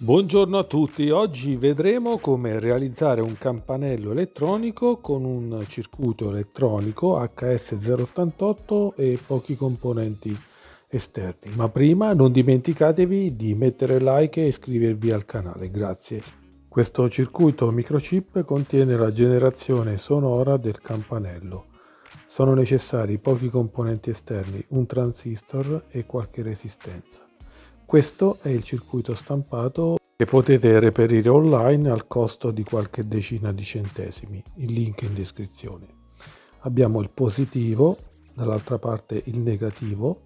Buongiorno a tutti, oggi vedremo come realizzare un campanello elettronico con un circuito elettronico HS088 e pochi componenti esterni. Ma prima non dimenticatevi di mettere like e iscrivervi al canale, grazie. Questo circuito microchip contiene la generazione sonora del campanello. Sono necessari pochi componenti esterni, un transistor e qualche resistenza. Questo è il circuito stampato che potete reperire online al costo di qualche decina di centesimi, il link in descrizione. Abbiamo il positivo, dall'altra parte il negativo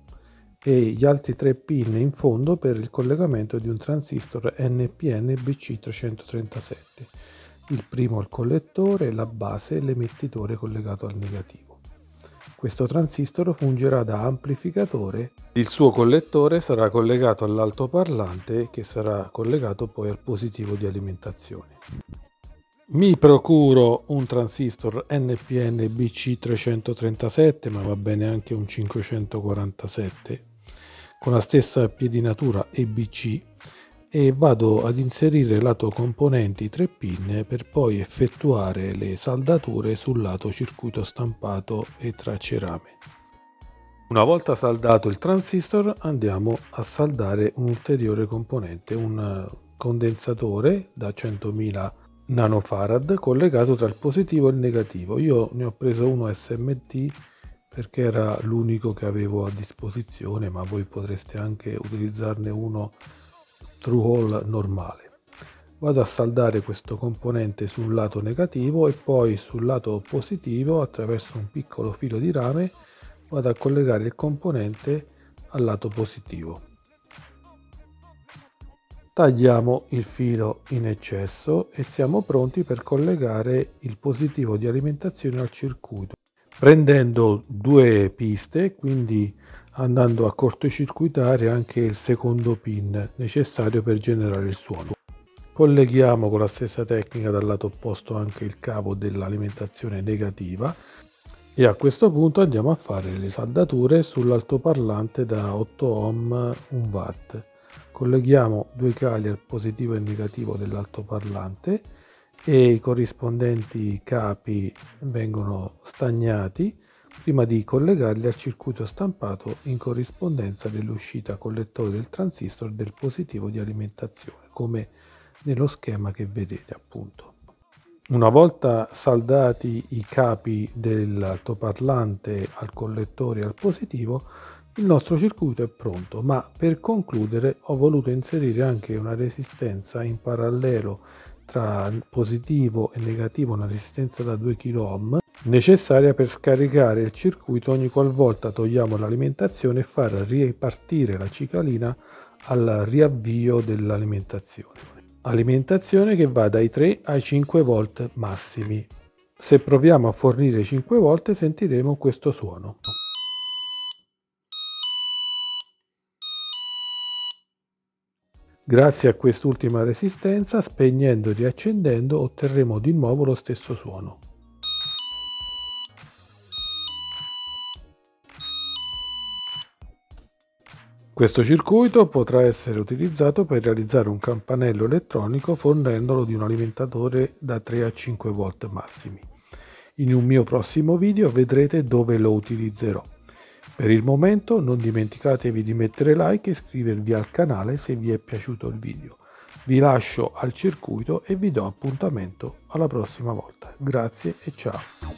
e gli altri tre pin in fondo per il collegamento di un transistor NPN BC337. Il primo il collettore, la base e l'emettitore collegato al negativo. Questo transistor fungerà da amplificatore. Il suo collettore sarà collegato all'altoparlante che sarà collegato poi al positivo di alimentazione. Mi procuro un transistor NPN BC337, ma va bene anche un 547, con la stessa piedinatura EBC, e vado ad inserire lato componenti 3 pin per poi effettuare le saldature sul lato circuito stampato e tracce rame. Una volta saldato il transistor andiamo a saldare un ulteriore componente, un condensatore da 100.000 nanofarad collegato tra il positivo e il negativo. Io ne ho preso uno SMD perché era l'unico che avevo a disposizione, ma voi potreste anche utilizzarne uno through hole normale. Vado a saldare questo componente sul lato negativo e poi sul lato positivo attraverso un piccolo filo di rame vado a collegare il componente al lato positivo. Tagliamo il filo in eccesso e siamo pronti per collegare il positivo di alimentazione al circuito, prendendo due piste, quindi andando a cortocircuitare anche il secondo pin necessario per generare il suono. Colleghiamo con la stessa tecnica dal lato opposto anche il cavo dell'alimentazione negativa e a questo punto andiamo a fare le saldature sull'altoparlante da 8 ohm 1 watt. Colleghiamo due cali al positivo e negativo dell'altoparlante e i corrispondenti capi vengono stagnati prima di collegarli al circuito stampato in corrispondenza dell'uscita collettore del transistor del positivo di alimentazione, come nello schema che vedete appunto. Una volta saldati i capi dell'altoparlante al collettore e al positivo, il nostro circuito è pronto, ma per concludere ho voluto inserire anche una resistenza in parallelo tra positivo e negativo, una resistenza da 2 kΩ necessaria per scaricare il circuito ogni qualvolta togliamo l'alimentazione e far ripartire la cicalina al riavvio dell'alimentazione. Alimentazione che va dai 3 ai 5 volt massimi. Se proviamo a fornire 5 volt sentiremo questo suono. Grazie a quest'ultima resistenza, spegnendo e riaccendendo, otterremo di nuovo lo stesso suono. Questo circuito potrà essere utilizzato per realizzare un campanello elettronico fornendolo di un alimentatore da 3 a 5 volt massimi. In un mio prossimo video vedrete dove lo utilizzerò. Per il momento non dimenticatevi di mettere like e iscrivervi al canale se vi è piaciuto il video. Vi lascio al circuito e vi do appuntamento alla prossima volta. Grazie e ciao!